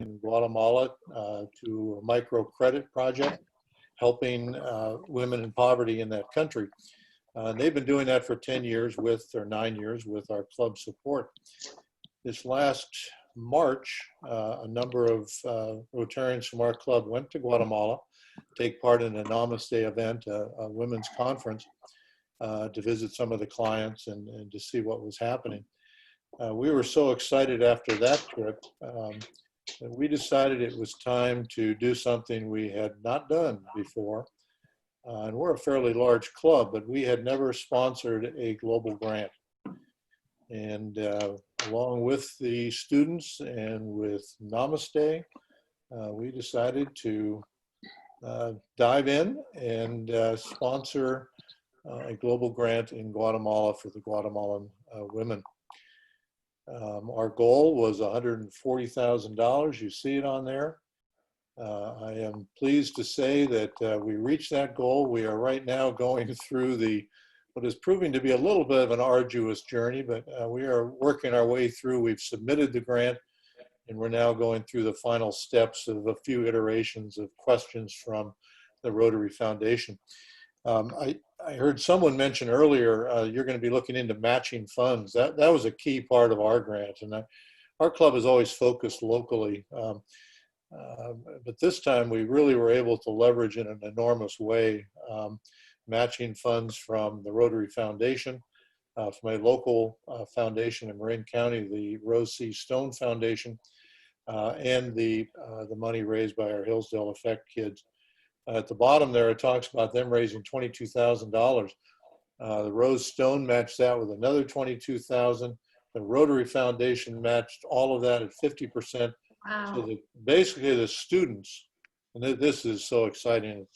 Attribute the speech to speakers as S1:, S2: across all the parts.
S1: in Guatemala to a microcredit project, helping women in poverty in that country. They've been doing that for 10 years or 9 years with our club support. This last March, a number of Rotarians from our club went to Guatemala to take part in a Namaste event, a women's conference, to visit some of the clients and to see what was happening. We were so excited after that trip that we decided it was time to do something we had not done before. And we're a fairly large club, but we had never sponsored a global grant. And along with the students and with Namaste, we decided to dive in and sponsor a global grant in Guatemala for the Guatemalan women. Our goal was $140,000. You see it on there. I am pleased to say that we reached that goal. We are right now going through what is proving to be a little bit of an arduous journey, but we are working our way through. We've submitted the grant, and we're now going through the final steps of a few iterations of questions from the Rotary Foundation. I heard someone mention earlier, you're going to be looking into matching funds. That was a key part of our grant, and our club is always focused locally. But this time we really were able to leverage in an enormous way matching funds from the Rotary Foundation, from a local foundation in Marin County, the Rose C. Stone Foundation, and the money raised by our Hillsdale Effect kids. At the bottom there, it talks about them raising $22,000. The Rose Stone matched that with another $22,000. The Rotary Foundation matched all of that at 50%.
S2: Wow.
S1: So basically the students, and this is so exciting,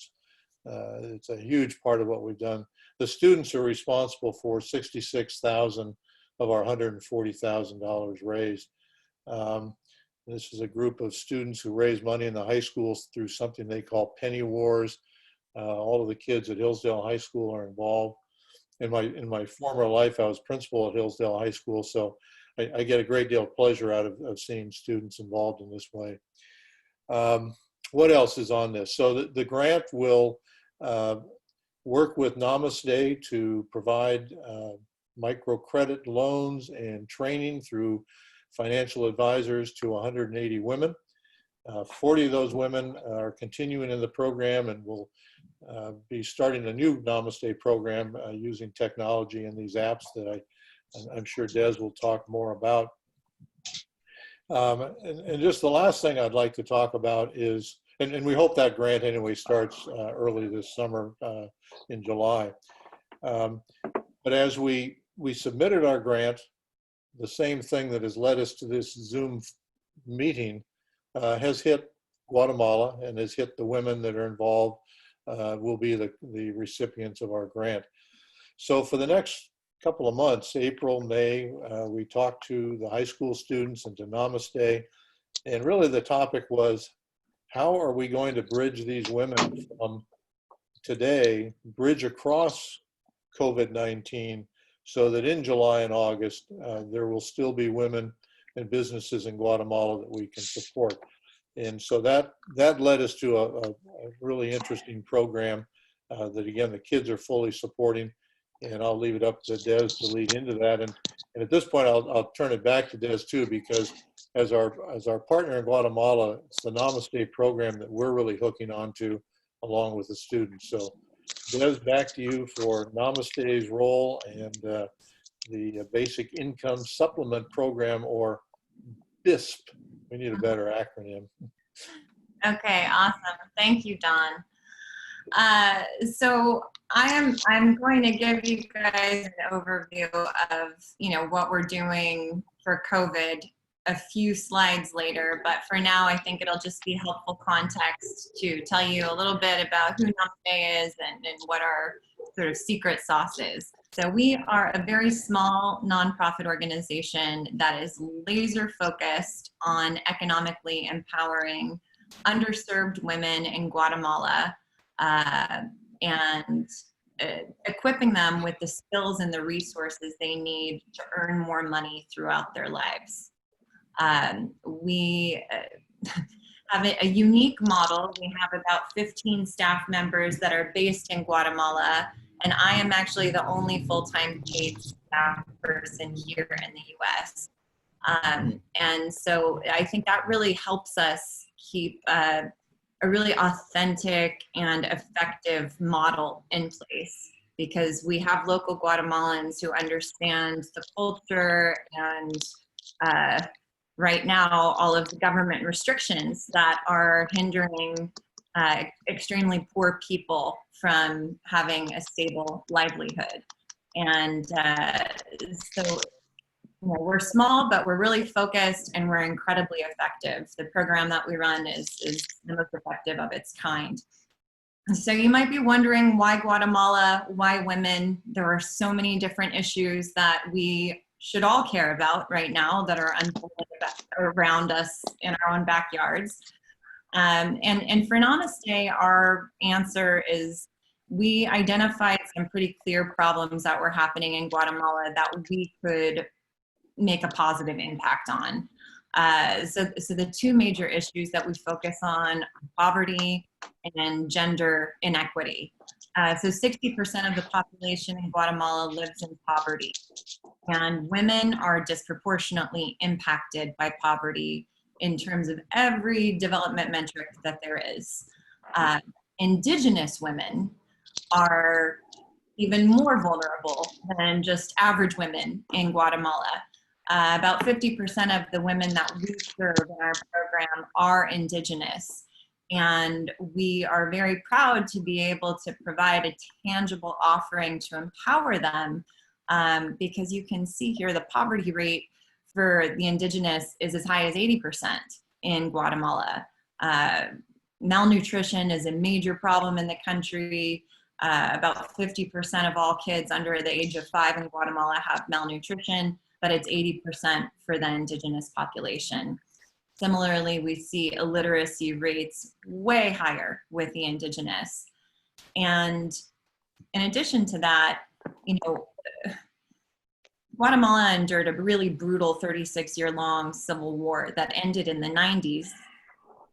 S1: it's a huge part of what we've done. The students are responsible for $66,000 of our $140,000 raised. This is a group of students who raise money in the high schools through something they call penny wars. All of the kids at Hillsdale High School are involved. In my former life, I was principal at Hillsdale High School, so I get a great deal of pleasure out of seeing students involved in this way. What else is on this? So the grant will work with Namaste to provide microcredit loans and training through financial advisors to 180 women. 40 of those women are continuing in the program and will be starting a new Namaste program using technology and these apps that I'm sure Des will talk more about. And just the last thing I'd like to talk about is, and we hope that grant anyway starts early this summer in July. But as we submitted our grant, the same thing that has led us to this Zoom meeting has hit Guatemala and has hit the women that are involved, will be the recipients of our grant. So for the next couple of months, April, May, we talked to the high school students and to Namaste, and really the topic was, how are we going to bridge these women from today, bridge across COVID-19, so that in July and August, there will still be women and businesses in Guatemala that we can support. And so that led us to a really interesting program that, again, the kids are fully supporting. And I'll leave it up to Des to lead into that. And at this point, I'll turn it back to Des too, because as our partner in Guatemala, it's the Namaste program that we're really hooking onto along with the students. So Des, back to you for Namaste's role and the Basic Income Supplement Program, or BISP. We need a better acronym.
S2: Okay, awesome. Thank you, Don. So I'm going to give you guys an overview of what we're doing for COVID a few slides later, but for now I think it'll just be helpful context to tell you a little bit about who Namaste is and what our sort of secret sauce is. So we are a very small nonprofit organization that is laser focused on economically empowering underserved women in Guatemala and equipping them with the skills and the resources they need to earn more money throughout their lives. We have a unique model. We have about 15 staff members that are based in Guatemala, and I am actually the only full-time paid staff person here in the US. And so I think that really helps us keep a really authentic and effective model in place, because we have local Guatemalans who understand the culture and right now all of the government restrictions that are hindering extremely poor people from having a stable livelihood. And so we're small, but we're really focused and we're incredibly effective. The program that we run is the most effective of its kind. So you might be wondering, why Guatemala, why women? There are so many different issues that we should all care about right now that are unfolding around us in our own backyards. And for Namaste, our answer is, we identified some pretty clear problems that were happening in Guatemala that we could make a positive impact on. So the two major issues that we focus on are poverty and gender inequity. So 60% of the population in Guatemala lives in poverty, and women are disproportionately impacted by poverty in terms of every development metric that there is. Indigenous women are even more vulnerable than just average women in Guatemala. About 50% of the women that we serve in our program are Indigenous. And we are very proud to be able to provide a tangible offering to empower them, because you can see here the poverty rate for the Indigenous is as high as 80% in Guatemala. Malnutrition is a major problem in the country. About 50% of all kids under the age of 5 in Guatemala have malnutrition, but it's 80% for the Indigenous population. Similarly, we see illiteracy rates way higher with the Indigenous. And in addition to that, Guatemala endured a really brutal 36-year-long civil war that ended in the 90s.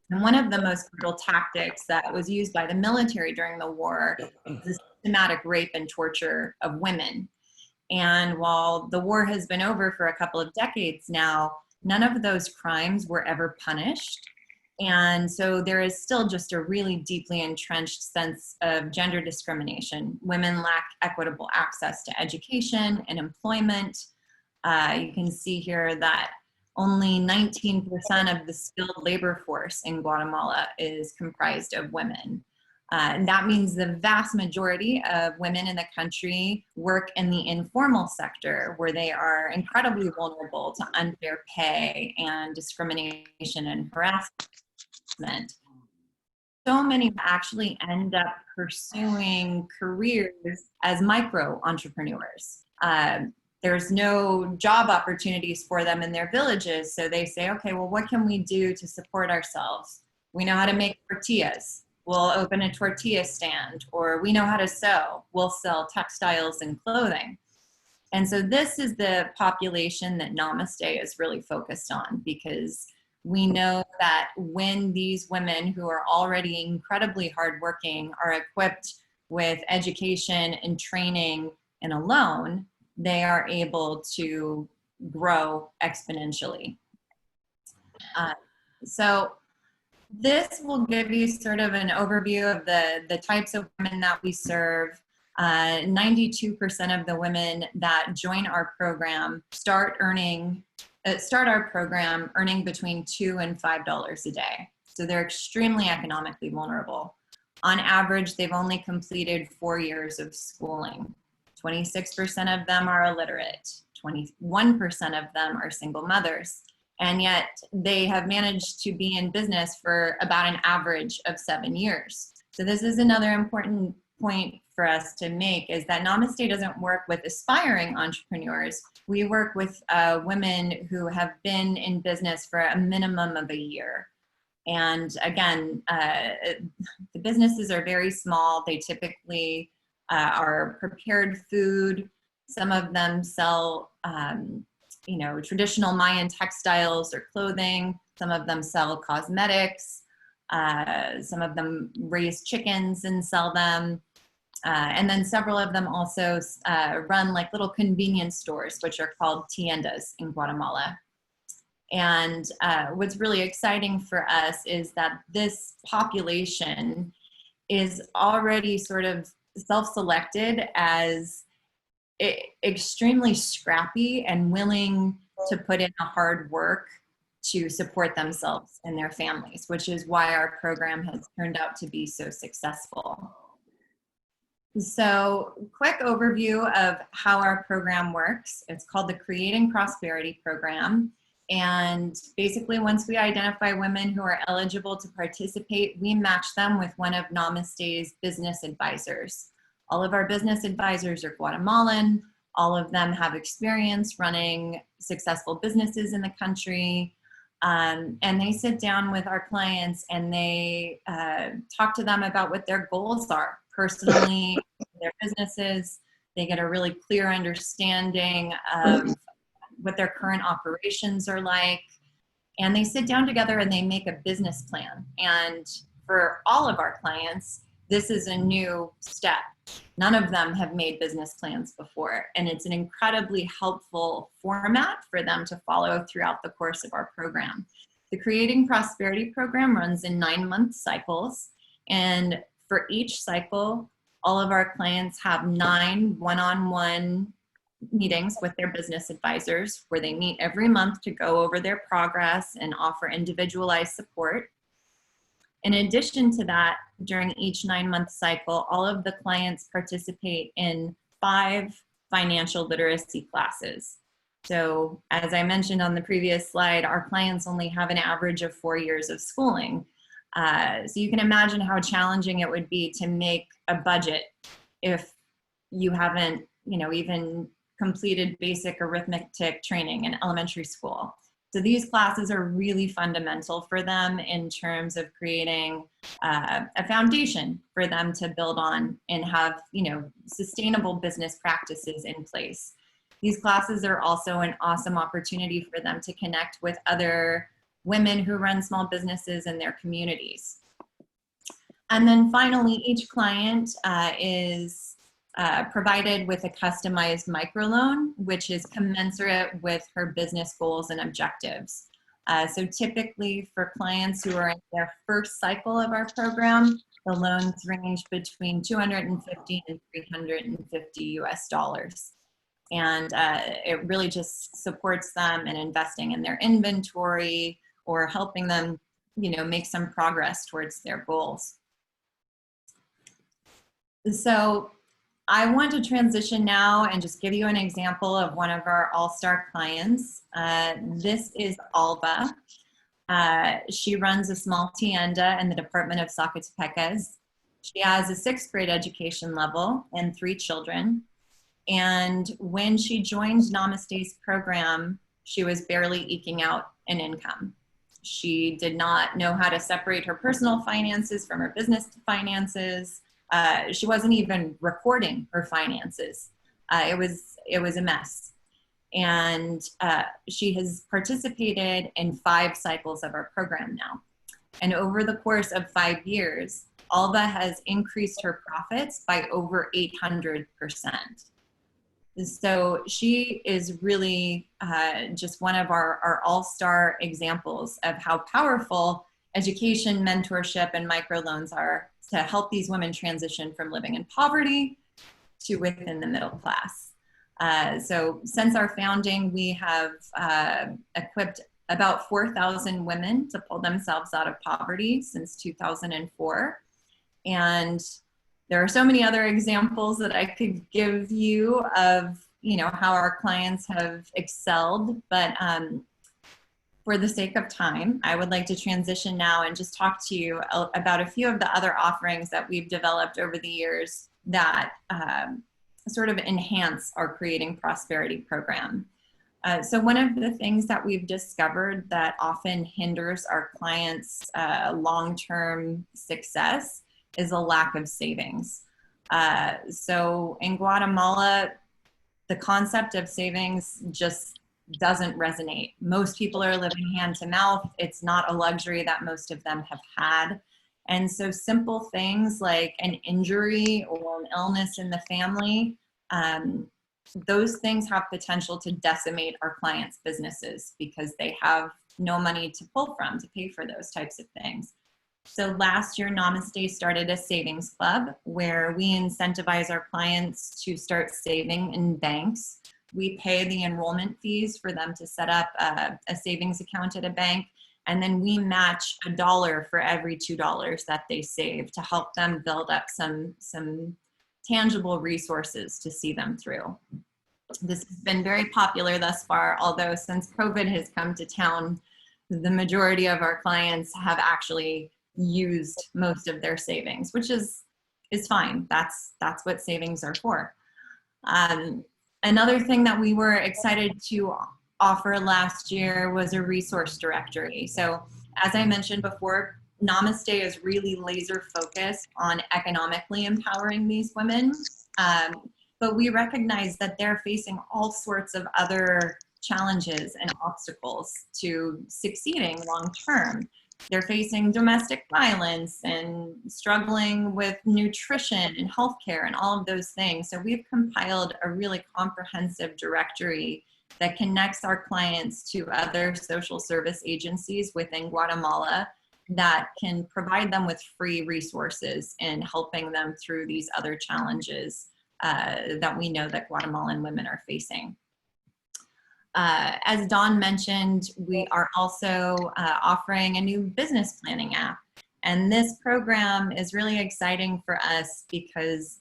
S2: And one of the most brutal tactics that was used by the military during the war was the systematic rape and torture of women. And while the war has been over for a couple of decades now, none of those crimes were ever punished. And so there is still just a really deeply entrenched sense of gender discrimination. Women lack equitable access to education and employment. You can see here that only 19% of the skilled labor force in Guatemala is comprised of women. And that means the vast majority of women in the country work in the informal sector, where they are incredibly vulnerable to unfair pay and discrimination and harassment. So many actually end up pursuing careers as micro entrepreneurs. There's no job opportunities for them in their villages, so they say, okay, well, what can we do to support ourselves? We know how to make tortillas. We'll open a tortilla stand, or we know how to sew. We'll sell textiles and clothing. And so this is the population that Namaste is really focused on, because we know that when these women who are already incredibly hardworking are equipped with education and training and a loan, they are able to grow exponentially. So this will give you sort of an overview of the types of women that we serve. 92% of the women that join our program start our program earning between $2 and $5 a day. So they're extremely economically vulnerable. On average, they've only completed 4 years of schooling. 26% of them are illiterate. 21% of them are single mothers. And yet they have managed to be in business for about an average of 7 years. So this is another important point for us to make, is that Namaste doesn't work with aspiring entrepreneurs. We work with women who have been in business for a minimum of a year. And again, the businesses are very small. They typically are prepared food. Some of them sell traditional Mayan textiles or clothing. Some of them sell cosmetics. Some of them raise chickens and sell them. And then several of them also run like little convenience stores, which are called tiendas in Guatemala. And what's really exciting for us is that this population is already sort of self-selected as extremely scrappy and willing to put in a hard work to support themselves and their families, which is why our program has turned out to be so successful. So, quick overview of how our program works. It's called the Creating Prosperity Program. And basically, once we identify women who are eligible to participate, we match them with one of Namaste's business advisors. All of our business advisors are Guatemalan. All of them have experience running successful businesses in the country. And they sit down with our clients and they talk to them about what their goals are personally, their businesses. They get a really clear understanding of what their current operations are like. And they sit down together and they make a business plan. And for all of our clients, this is a new step. None of them have made business plans before. And it's an incredibly helpful format for them to follow throughout the course of our program. The Creating Prosperity program runs in 9-month cycles. And for each cycle, all of our clients have 9 one-on-one meetings with their business advisors where they meet every month to go over their progress and offer individualized support. In addition to that, during each 9-month cycle, all of the clients participate in 5 financial literacy classes. So as I mentioned on the previous slide, our clients only have an average of 4 years of schooling. So you can imagine how challenging it would be to make a budget if you haven't, even completed basic arithmetic training in elementary school. So these classes are really fundamental for them in terms of creating a foundation for them to build on and have, sustainable business practices in place. These classes are also an awesome opportunity for them to connect with other women who run small businesses in their communities. And then finally, each client is provided with a customized microloan, which is commensurate with her business goals and objectives. So typically for clients who are in their first cycle of our program, the loans range between $250 and $350 US. And it really just supports them in investing in their inventory or helping them, make some progress towards their goals. So I want to transition now and just give you an example of one of our all-star clients. This is Alba. She runs a small tienda in the Department of Zacatecas. She has a 6th grade education level and 3 children. And when she joined Namaste's program, she was barely eking out an income. She did not know how to separate her personal finances from her business finances. She wasn't even recording her finances. It was a mess. And she has participated in 5 cycles of our program now. And over the course of 5 years, Alba has increased her profits by over 800%. So she is really just one of our all-star examples of how powerful education, mentorship, and microloans are to help these women transition from living in poverty to within the middle class. So since our founding, we have equipped about 4,000 women to pull themselves out of poverty since 2004. And there are so many other examples that I could give you of, how our clients have excelled, but for the sake of time, I would like to transition now and just talk to you about a few of the other offerings that we've developed over the years that sort of enhance our Creating Prosperity program. So one of the things that we've discovered that often hinders our clients' long-term success is a lack of savings. So in Guatemala, the concept of savings just doesn't resonate. Most people are living hand to mouth. It's not a luxury that most of them have had. And so simple things like an injury or an illness in the family, those things have potential to decimate our clients' businesses because they have no money to pull from to pay for those types of things. So last year, Namaste started a savings club where we incentivize our clients to start saving in banks. We pay the enrollment fees for them to set up a savings account at a bank. And then we match $1 for every $2 that they save to help them build up some tangible resources to see them through. This has been very popular thus far, although since COVID has come to town, the majority of our clients have actually used most of their savings, which is fine. That's what savings are for. Another thing that we were excited to offer last year was a resource directory. So as I mentioned before, Namaste is really laser focused on economically empowering these women. But we recognize that they're facing all sorts of other challenges and obstacles to succeeding long term. They're facing domestic violence and struggling with nutrition and healthcare and all of those things. So we've compiled a really comprehensive directory that connects our clients to other social service agencies within Guatemala that can provide them with free resources in helping them through these other challenges that we know that Guatemalan women are facing. As Dawn mentioned, we are also offering a new business planning app. And this program is really exciting for us because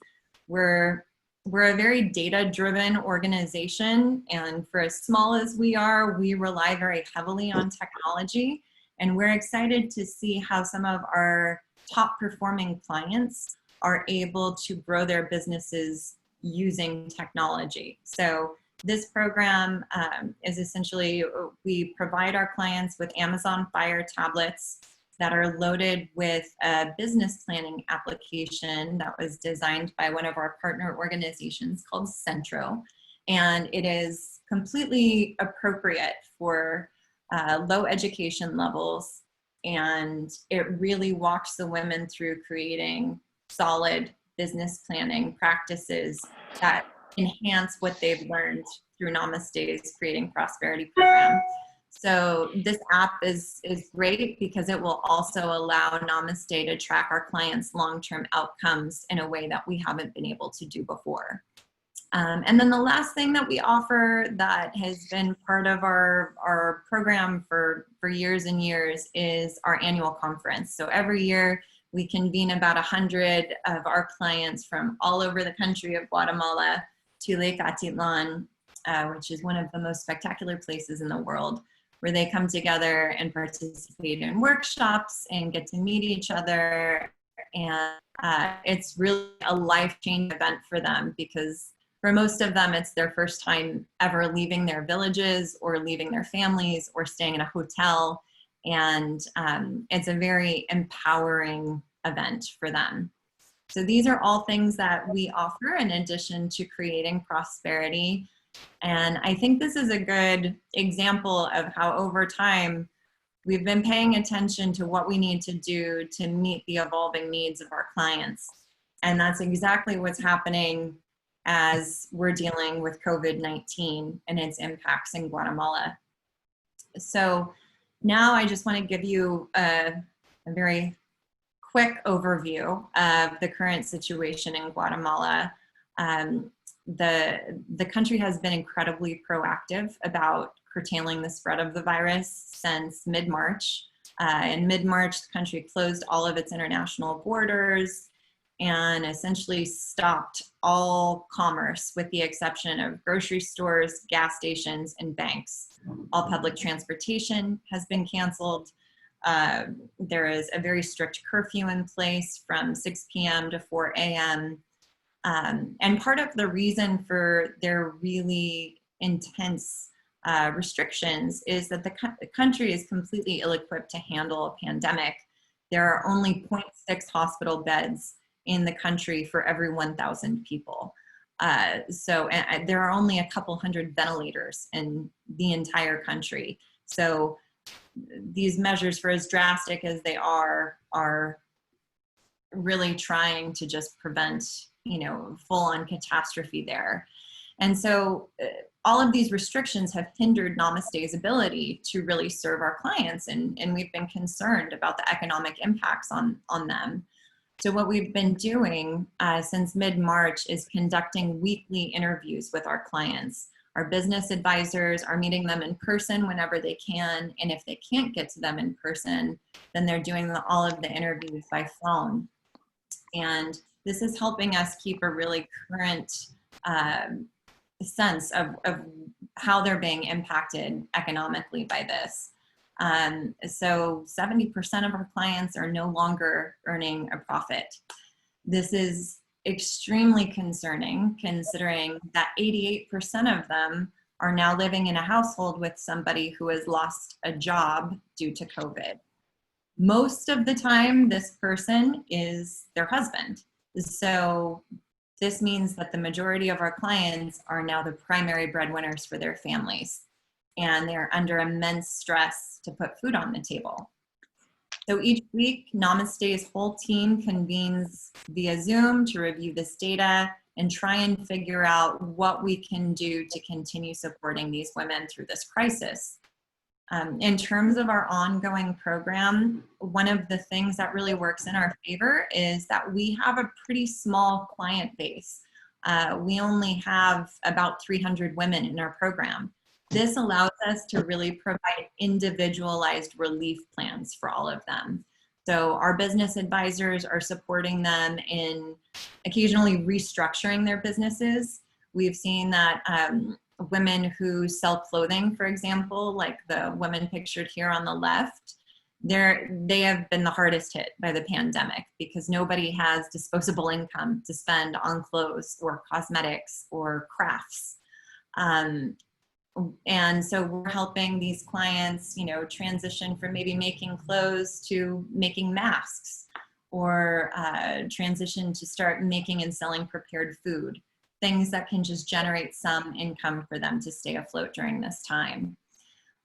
S2: we're a very data-driven organization. And for as small as we are, we rely very heavily on technology. And we're excited to see how some of our top performing clients are able to grow their businesses using technology. So this program is essentially, we provide our clients with Amazon Fire tablets that are loaded with a business planning application that was designed by one of our partner organizations called Centro. And it is completely appropriate for low education levels. And it really walks the women through creating solid business planning practices that enhance what they've learned through Namaste's Creating Prosperity program. So this app is great because it will also allow Namaste to track our clients' long-term outcomes in a way that we haven't been able to do before. And then the last thing that we offer that has been part of our program for years and years is our annual conference. So every year we convene about 100 of our clients from all over the country of Guatemala to Lake Atitlan, which is one of the most spectacular places in the world, where they come together and participate in workshops and get to meet each other. And it's really a life-changing event for them because for most of them, it's their first time ever leaving their villages or leaving their families or staying in a hotel. And it's a very empowering event for them. So these are all things that we offer in addition to creating prosperity. And I think this is a good example of how over time we've been paying attention to what we need to do to meet the evolving needs of our clients. And that's exactly what's happening as we're dealing with COVID-19 and its impacts in Guatemala. So now I just want to give you a very quick overview of the current situation in Guatemala. The country has been incredibly proactive about curtailing the spread of the virus since mid-March. In mid-March, the country closed all of its international borders and essentially stopped all commerce with the exception of grocery stores, gas stations, and banks. All public transportation has been canceled. There is a very strict curfew in place from 6 p.m. to 4 a.m. And part of the reason for their really intense restrictions is that the country is completely ill-equipped to handle a pandemic. There are only 0.6 hospital beds in the country for every 1,000 people. And there are only a couple hundred ventilators in the entire country. So these measures, for as drastic as they are really trying to just prevent, full-on catastrophe there. And so all of these restrictions have hindered Namaste's ability to really serve our clients, and we've been concerned about the economic impacts on them. So what we've been doing since mid-March is conducting weekly interviews with our clients. Our business advisors are meeting them in person whenever they can, and if they can't get to them in person, then they're doing all of the interviews by phone. And this is helping us keep a really current sense of how they're being impacted economically by this. So 70% of our clients are no longer earning a profit. This is extremely concerning, considering that 88% of them are now living in a household with somebody who has lost a job due to COVID. Most of the time, this person is their husband. So this means that the majority of our clients are now the primary breadwinners for their families, and they're under immense stress to put food on the table. So each week, Namaste's whole team convenes via Zoom to review this data and try and figure out what we can do to continue supporting these women through this crisis. In terms of our ongoing program, one of the things that really works in our favor is that we have a pretty small client base. We only have about 300 women in our program. This allows us to really provide individualized relief plans for all of them. So our business advisors are supporting them in occasionally restructuring their businesses. We've seen that women who sell clothing, for example, like the women pictured here on the left, they have been the hardest hit by the pandemic because nobody has disposable income to spend on clothes or cosmetics or crafts. And so we're helping these clients, transition from maybe making clothes to making masks, or transition to start making and selling prepared food, things that can just generate some income for them to stay afloat during this time.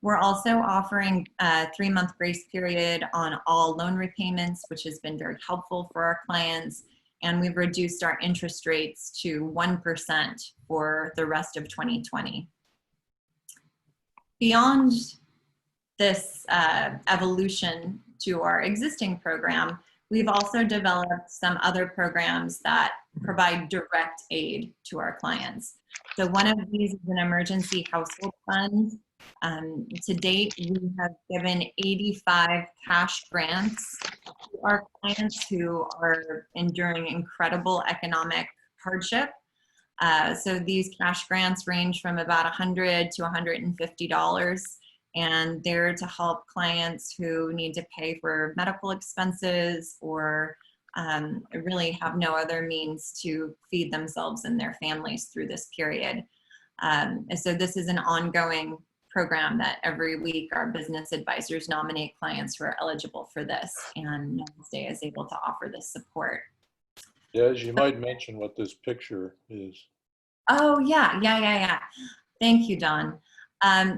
S2: We're also offering a 3-month grace period on all loan repayments, which has been very helpful for our clients. And we've reduced our interest rates to 1% for the rest of 2020. Beyond this evolution to our existing program, we've also developed some other programs that provide direct aid to our clients. So one of these is an emergency household fund. To date, we have given 85 cash grants to our clients who are enduring incredible economic hardship. So these cash grants range from about $100 to $150, and they're to help clients who need to pay for medical expenses or really have no other means to feed themselves and their families through this period. So this is an ongoing program that every week our business advisors nominate clients who are eligible for this, and Namaste is able to offer this support.
S1: Des, you might mention what this picture is.
S2: Oh, yeah. Thank you, Don.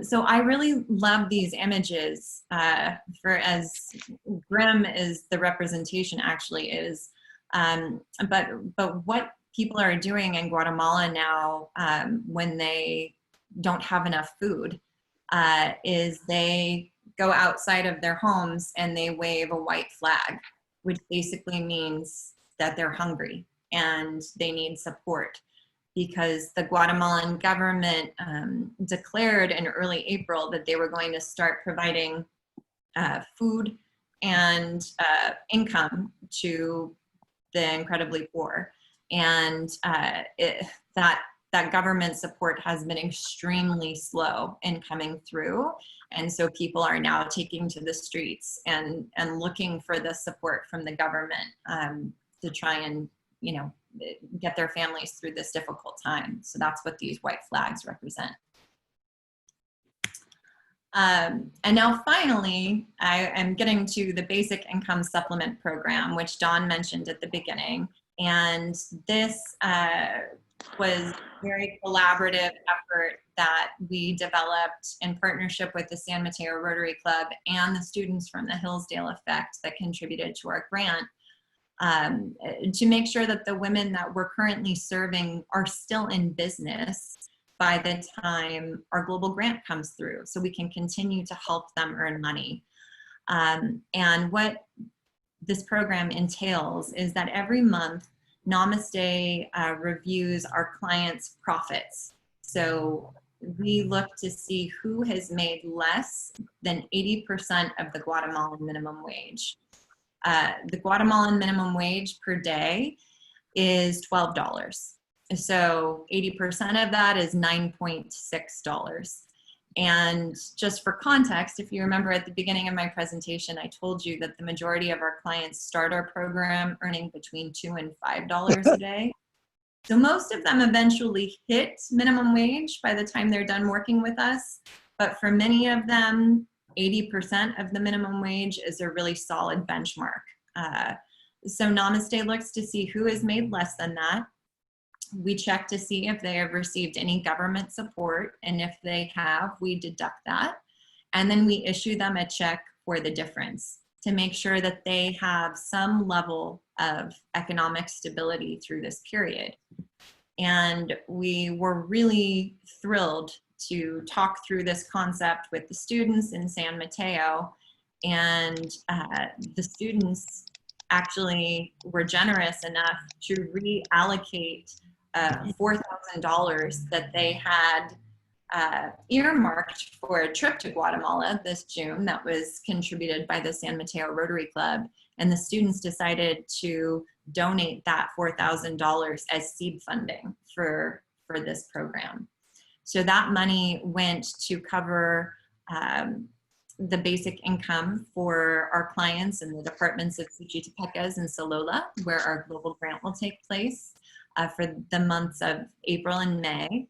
S2: So I really love these images, for as grim as the representation actually is. But what people are doing in Guatemala now, when they don't have enough food, is they go outside of their homes and they wave a white flag, which basically means that they're hungry and they need support, because the Guatemalan government declared in early April that they were going to start providing food and income to the incredibly poor. And that government support has been extremely slow in coming through. And so people are now taking to the streets and looking for the support from the government to try and, get their families through this difficult time. So that's what these white flags represent. And now finally, I am getting to the basic income supplement program, which Don mentioned at the beginning. And this was a very collaborative effort that we developed in partnership with the San Mateo Rotary Club and the students from the Hillsdale Effect that contributed to our grant, to make sure that the women that we're currently serving are still in business by the time our global grant comes through, so we can continue to help them earn money. And what this program entails is that every month, Namaste reviews our clients' profits. So we look to see who has made less than 80% of the Guatemalan minimum wage. The Guatemalan minimum wage per day is $12. So 80% of that is $9.6. And just for context, if you remember at the beginning of my presentation, I told you that the majority of our clients start our program earning between $2 and $5 a day. So most of them eventually hit minimum wage by the time they're done working with us. But for many of them, 80% of the minimum wage is a really solid benchmark. So Namaste looks to see who has made less than that. We check to see if they have received any government support, and if they have, we deduct that. And then we issue them a check for the difference to make sure that they have some level of economic stability through this period. And we were really thrilled to talk through this concept with the students in San Mateo, and the students actually were generous enough to reallocate $4,000 that they had earmarked for a trip to Guatemala this June that was contributed by the San Mateo Rotary Club. And the students decided to donate that $4,000 as seed funding for this program. So that money went to cover the basic income for our clients in the departments of Suchitepecas and Solola, where our global grant will take place for the months of April and May.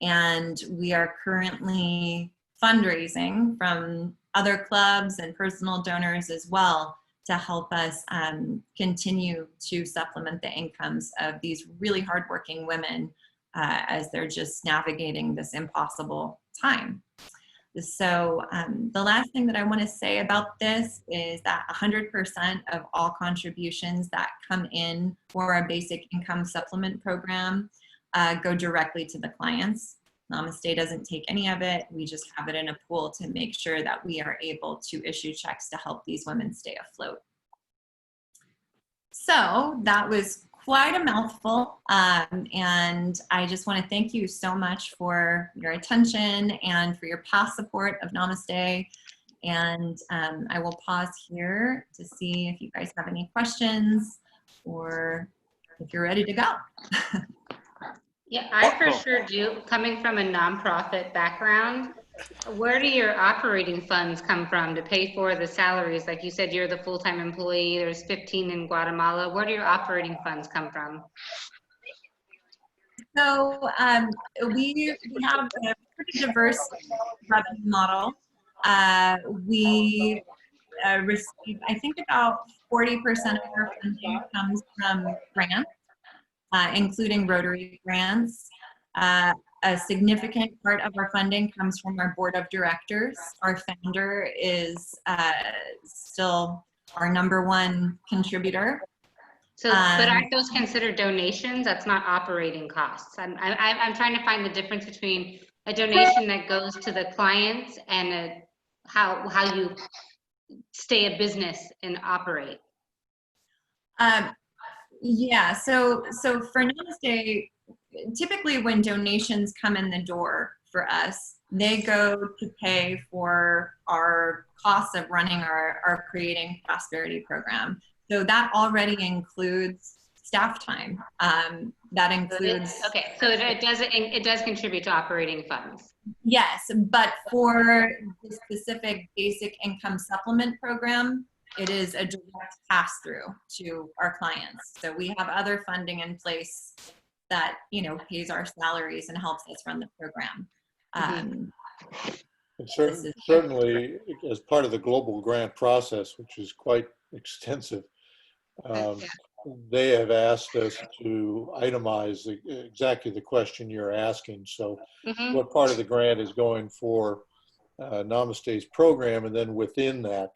S2: And we are currently fundraising from other clubs and personal donors as well to help us continue to supplement the incomes of these really hardworking women as they're just navigating this impossible time. So the last thing that I want to say about this is that 100% of all contributions that come in for our basic income supplement program go directly to the clients. Namaste doesn't take any of it. We just have it in a pool to make sure that we are able to issue checks to help these women stay afloat. So that was quite a mouthful, and I just want to thank you so much for your attention and for your past support of Namaste. And I will pause here to see if you guys have any questions or if you're ready to go.
S3: Yeah, I for sure do. Coming from a nonprofit background, where do your operating funds come from to pay for the salaries? Like you said, you're the full-time employee, there's 15 in Guatemala. Where do your operating funds come from?
S2: So we have a pretty diverse revenue model. We receive, I think about 40% of our funding comes from grants, including Rotary grants. A significant part of our funding comes from our board of directors. Our founder is still our #1 contributor.
S3: So, but aren't those considered donations? That's not operating costs. I'm trying to find the difference between a donation that goes to the clients and how you stay a business and operate.
S2: Yeah, so for Namaste, typically when donations come in the door for us, they go to pay for our costs of running our Creating Prosperity program. So that already includes staff time. That includes.
S3: Okay, so it does contribute to operating funds.
S2: Yes, but for the specific basic income supplement program, it is a direct pass-through to our clients. So we have other funding in place that, you know, pays our salaries and helps us run the program.
S1: Certainly, as part of the global grant process, which is quite extensive, they have asked us to itemize exactly the question you're asking. So
S3: Mhm.
S1: what part of the grant is going for Namaste's program, and then within that,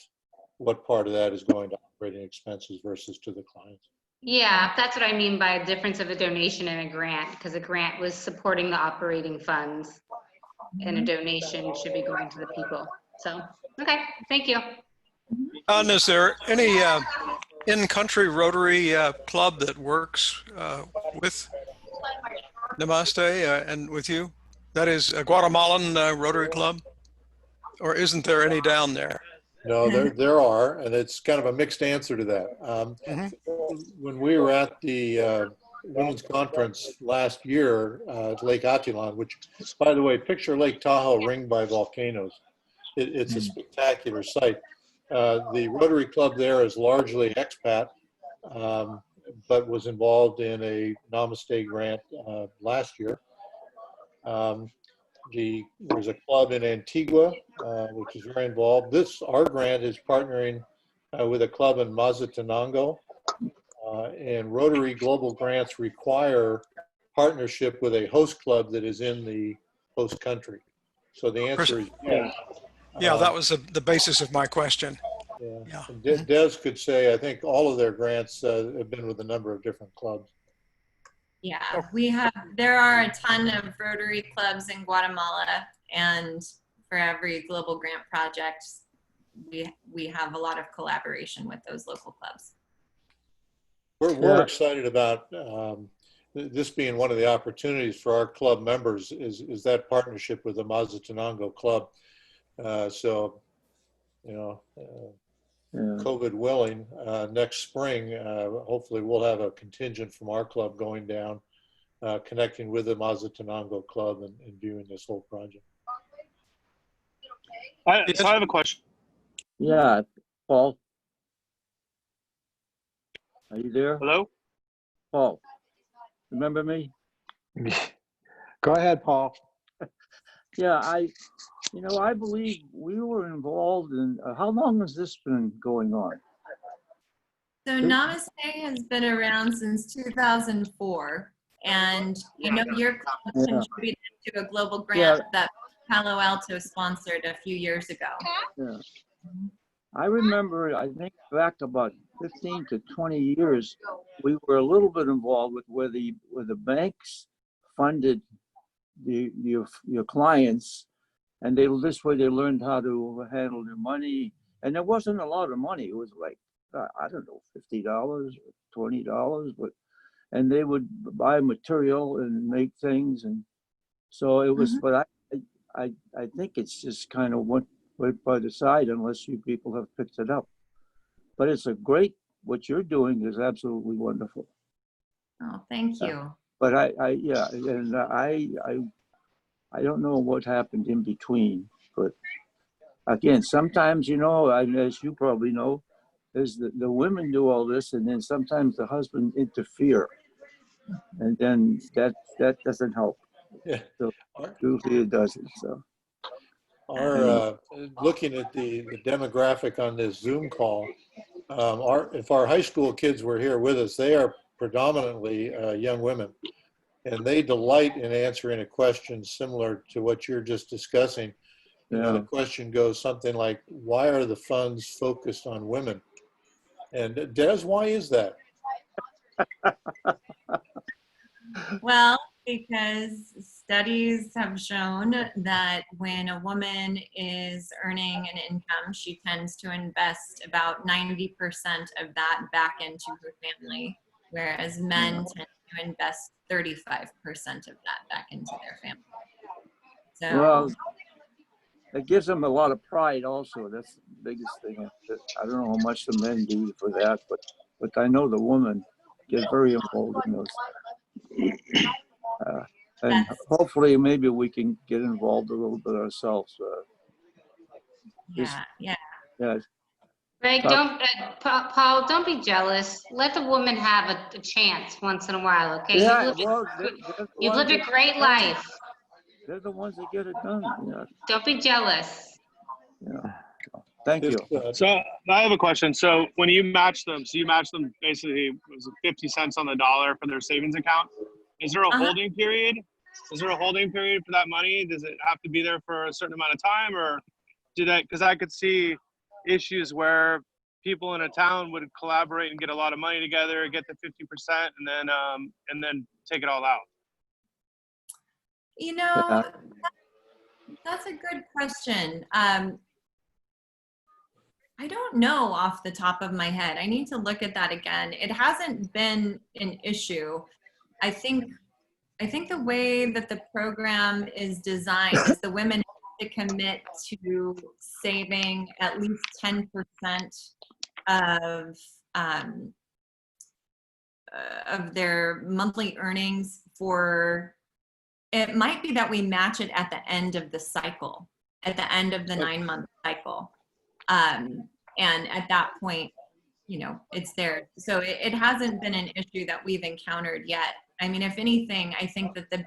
S1: what part of that is going to operating expenses versus to the clients?
S3: Yeah, that's what I mean by a difference of a donation and a grant, because a grant was supporting the operating funds and a donation should be going to the people. So, okay, thank you.
S4: Is there any in-country Rotary club that works with Namaste and with you? That is a Guatemalan Rotary Club? Or isn't there any down there?
S1: No, there are, and it's kind of a mixed answer to that. When we were at the women's conference last year at Lake Atilan, which, by the way, picture Lake Tahoe ringed by volcanoes. It's a spectacular sight. The Rotary Club there is largely expat, but was involved in a Namaste grant last year. There's a club in Antigua, which is very involved. Our grant is partnering with a club in Mazatenango, and Rotary Global Grants require partnership with a host club that is in the host country. So the answer is yes.
S4: Yeah, that was the basis of my question.
S1: Yeah. Des could say, I think all of their grants have been with a number of different clubs.
S2: Yeah, there are a ton of Rotary clubs in Guatemala, and for every global grant project, we have a lot of collaboration with those local clubs.
S1: We're excited about this being one of the opportunities for our club members is that partnership with the Mazatenango Club. So, COVID willing, next spring, hopefully we'll have a contingent from our club going down, connecting with the Mazatenango Club and viewing this whole project.
S5: So I have a question.
S6: Yeah, Paul. Are you there?
S5: Hello?
S6: Paul, remember me?
S7: Go ahead, Paul.
S6: Yeah, I believe we were involved in, how long has this been going on?
S2: So Namaste has been around since 2004, and your club contributed to a global grant that Palo Alto sponsored a few years ago.
S6: Yeah. I remember, I think back about 15 to 20 years, we were a little bit involved with where the banks funded your clients, and this way they learned how to handle their money. And there wasn't a lot of money. It was like, I don't know, $50 or $20, and they would buy material and make things. And so it was, but I think it's just kind of went by the side unless you people have picked it up. But it's what you're doing is absolutely wonderful.
S2: Oh, thank you.
S6: But I don't know what happened in between. But again, sometimes, as you probably know, is the women do all this, and then sometimes the husband interfere, and then that doesn't help.
S1: Yeah.
S6: So usually it doesn't. So.
S1: Looking at the demographic on this Zoom call, if our high school kids were here with us, they are predominantly young women, and they delight in answering a question similar to what you're just discussing. The question goes something like, why are the funds focused on women? And Des, why is that?
S2: Well, because studies have shown that when a woman is earning an income, she tends to invest about 90% of that back into her family, whereas men tend to invest 35% of that back into their family. So,
S6: well, it gives them a lot of pride also. That's the biggest thing. I don't know how much the men do for that, but I know the women get very involved in those. And hopefully maybe we can get involved a little bit ourselves.
S2: Yeah.
S3: Greg, Paul, don't be jealous. Let the woman have a chance once in a while, okay?
S6: Yeah,
S3: You've lived a great life.
S6: They're the ones that get it done. Yeah.
S3: Don't be jealous.
S6: Yeah. Thank
S1: This,
S6: you.
S5: So I have a question. So when you match them, so you match them basically, was it 50 cents on the dollar for their savings account? Is there a holding period? Is there a holding period for that money? Does it have to be there for a certain amount of time, or do that? Because I could see issues where people in a town would collaborate and get a lot of money together, get the 50%, and then take it all out.
S2: You know,
S6: Yeah.
S2: that's a good question. I don't know off the top of my head. I need to look at that again. It hasn't been an issue. I think the way that the program is designed is the women have to commit to saving at least 10% of their monthly earnings for, it might be that we match it at the end of the cycle, at the end of the 9-month cycle. And at that point, you know, it's there. So it hasn't been an issue that we've encountered yet. I mean, if anything, I think that the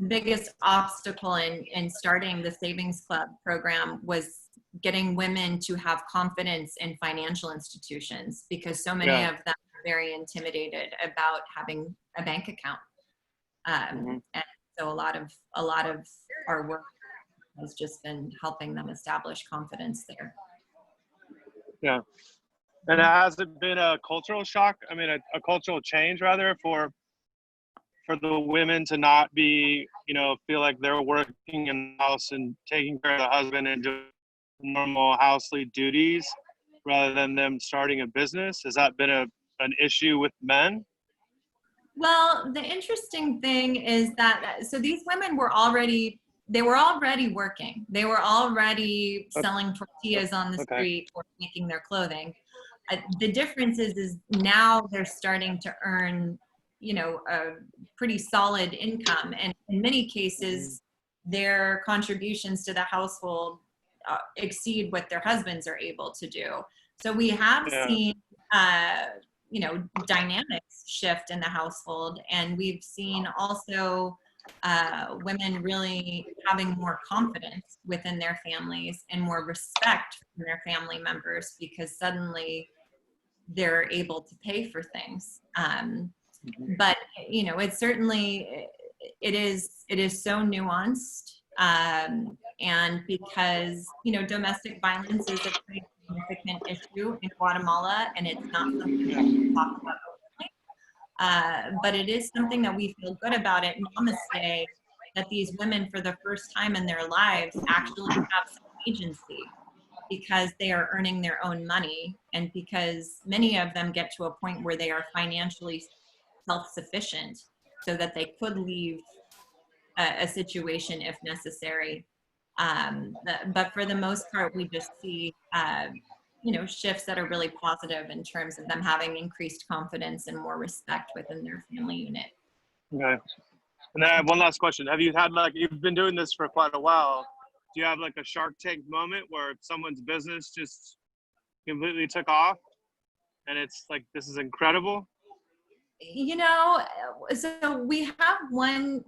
S2: biggest obstacle in starting the Savings Club program was getting women to have confidence in financial institutions, because so many of them are very intimidated about having a bank account. And so a lot of our work has just been helping them establish confidence there.
S5: Yeah. And has it been a cultural shock? I mean, a cultural change rather for the women to not be, you know, feel like they're working in the house and taking care of the husband and doing normal housely duties rather than them starting a business? Has that been an issue with men?
S2: Well, the interesting thing is that, so these women were already working. They were already selling tortillas on the street or making their clothing. The difference is now they're starting to earn, you know, a pretty solid income. And in many cases, their contributions to the household exceed what their husbands are able to do. So we have seen, you know, dynamics shift in the household. And we've seen also women really having more confidence within their families and more respect from their family members, because suddenly they're able to pay for things. But you know, it's certainly, it is so nuanced, and because, you know, domestic violence is a pretty significant issue in Guatemala, and it's not something that we talk about openly. But it is something that we feel good about at Namaste, that these women, for the first time in their lives, actually have some agency, because they are earning their own money, and because many of them get to a point where they are financially self-sufficient, so that they could leave a situation if necessary. But for the most part, we just see you know, shifts that are really positive in terms of them having increased confidence and more respect within their family unit.
S5: Okay. And then I have one last question. Have you had, like, you've been doing this for quite a while, do you have like a Shark Tank moment where someone's business just completely took off and it's like, this is incredible?
S2: You know, so we have one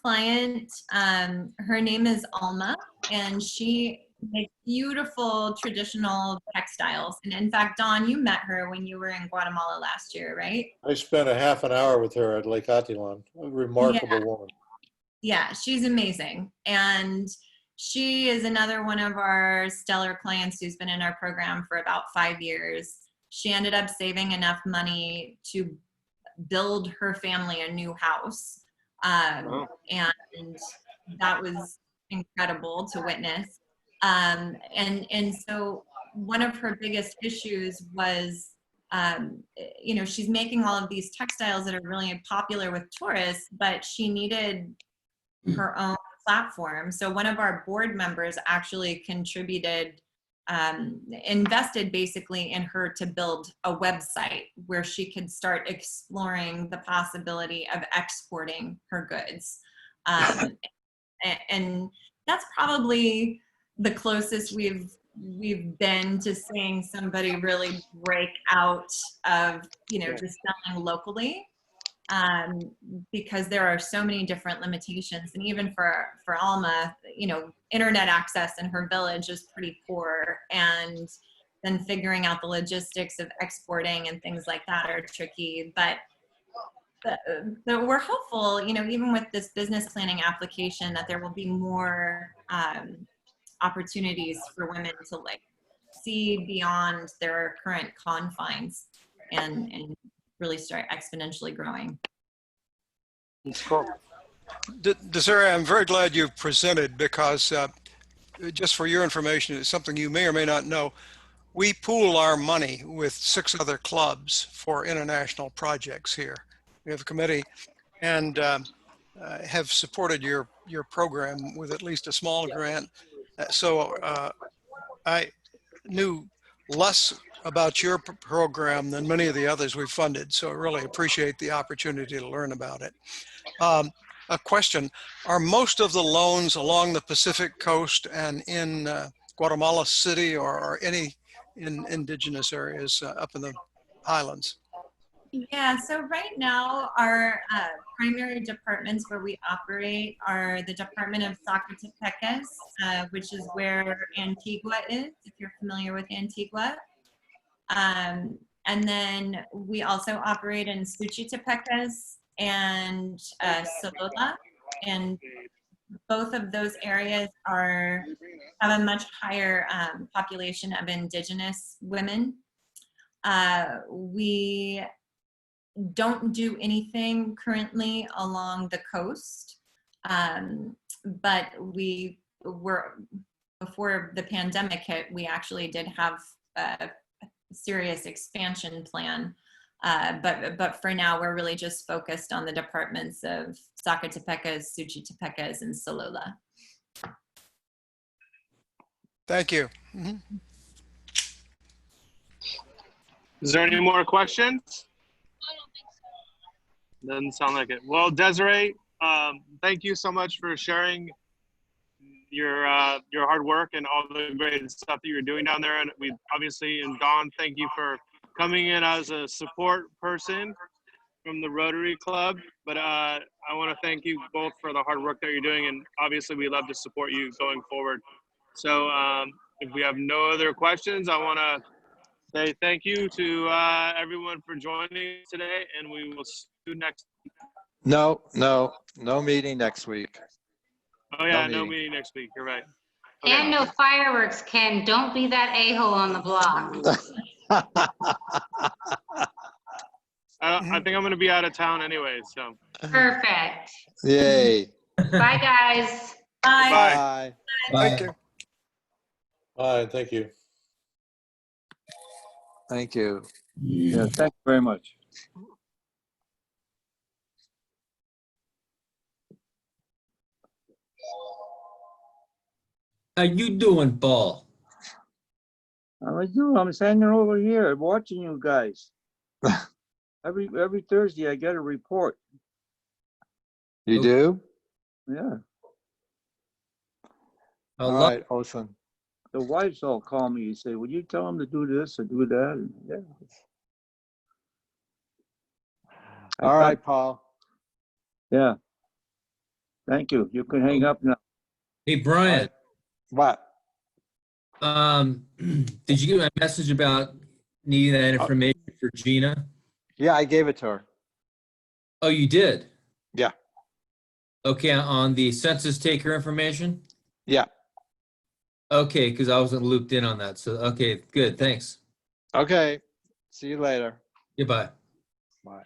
S2: client, her name is Alma, and she makes beautiful traditional textiles. And in fact, Dawn, you met her when you were in Guatemala last year, right?
S1: I spent a half an hour with her at Lake Atilan. A remarkable woman.
S2: Yeah, she's amazing. And she is another one of our stellar clients who's been in our program for about 5 years. She ended up saving enough money to build her family a new house. And that was incredible to witness. And so one of her biggest issues was, you know, she's making all of these textiles that are really popular with tourists, but she needed her own platform. So one of our board members actually contributed, invested basically in her to build a website where she could start exploring the possibility of exporting her goods. And that's probably the closest we've been to seeing somebody really break out of, you know, just selling locally. because there are so many different limitations. And even for Alma, internet access in her village is pretty poor. And then figuring out the logistics of exporting and things like that are tricky. But we're hopeful, even with this business planning application, that there will be more opportunities for women to see beyond their current confines and really start exponentially growing.
S5: It's cool.
S4: Desiree, I'm very glad you presented, because just for your information, it's something you may or may not know. We pool our money with 6 other clubs for international projects here. We have a committee, and have supported your program with at least a small grant. So I knew less about your program than many of the others we've funded. So I really appreciate the opportunity to learn about it. A question: are most of the loans along the Pacific coast and in Guatemala City, or any in indigenous areas up in the highlands?
S2: Yeah, so right now our primary departments where we operate are the Department of Zacatecas, which is where Antigua is, if you're familiar with Antigua. And then we also operate in Suchitepecas and Solola, and both of those areas have a much higher population of indigenous women. We don't do anything currently along the coast, but we were, before the pandemic hit, we actually did have a serious expansion plan. But for now, we're really just focused on the departments of Zacatepecas, Suchitepecas, and Solola.
S4: Thank you. Mm-hmm.
S5: Is there any more questions? Doesn't sound like it. Well, Desiree, thank you so much for sharing your hard work and all the great stuff that you're doing down there. And we obviously, and Dawn, thank you for coming in as a support person from the Rotary Club. But I want to thank you both for the hard work that you're doing, and obviously we love to support you going forward. So if we have no other questions, I want to say thank you to everyone for joining today, and we will see you next week.
S7: No meeting next week.
S5: Oh yeah, no meeting next week. You're right. Okay.
S3: And no fireworks, Ken. Don't be that a-hole on the block.
S5: I think I'm going to be out of town anyway, so.
S3: Perfect.
S7: Yay.
S3: Bye, guys.
S2: Bye.
S5: Bye.
S4: Thank you.
S1: Bye, thank you.
S7: Thank you.
S6: Yeah, thank you very much.
S8: How you doing, Paul?
S6: I'm standing over here watching you guys. Every Thursday I get a report.
S7: You do?
S6: Yeah.
S7: All right, awesome.
S6: The wives all call me and say, "Would you tell them to do this or do that?" And yeah.
S7: All right, Paul.
S6: Yeah. Thank you. You can hang up now.
S8: Hey, Brian.
S7: What?
S8: Did you get my message about needing that information for Gina?
S7: Yeah, I gave it to her.
S8: Oh, you did?
S7: Yeah.
S8: Okay, on the census taker information?
S7: Yeah.
S8: Okay, because I wasn't looped in on that. So, okay, good. Thanks.
S7: Okay. See you later.
S8: Goodbye.
S7: Bye.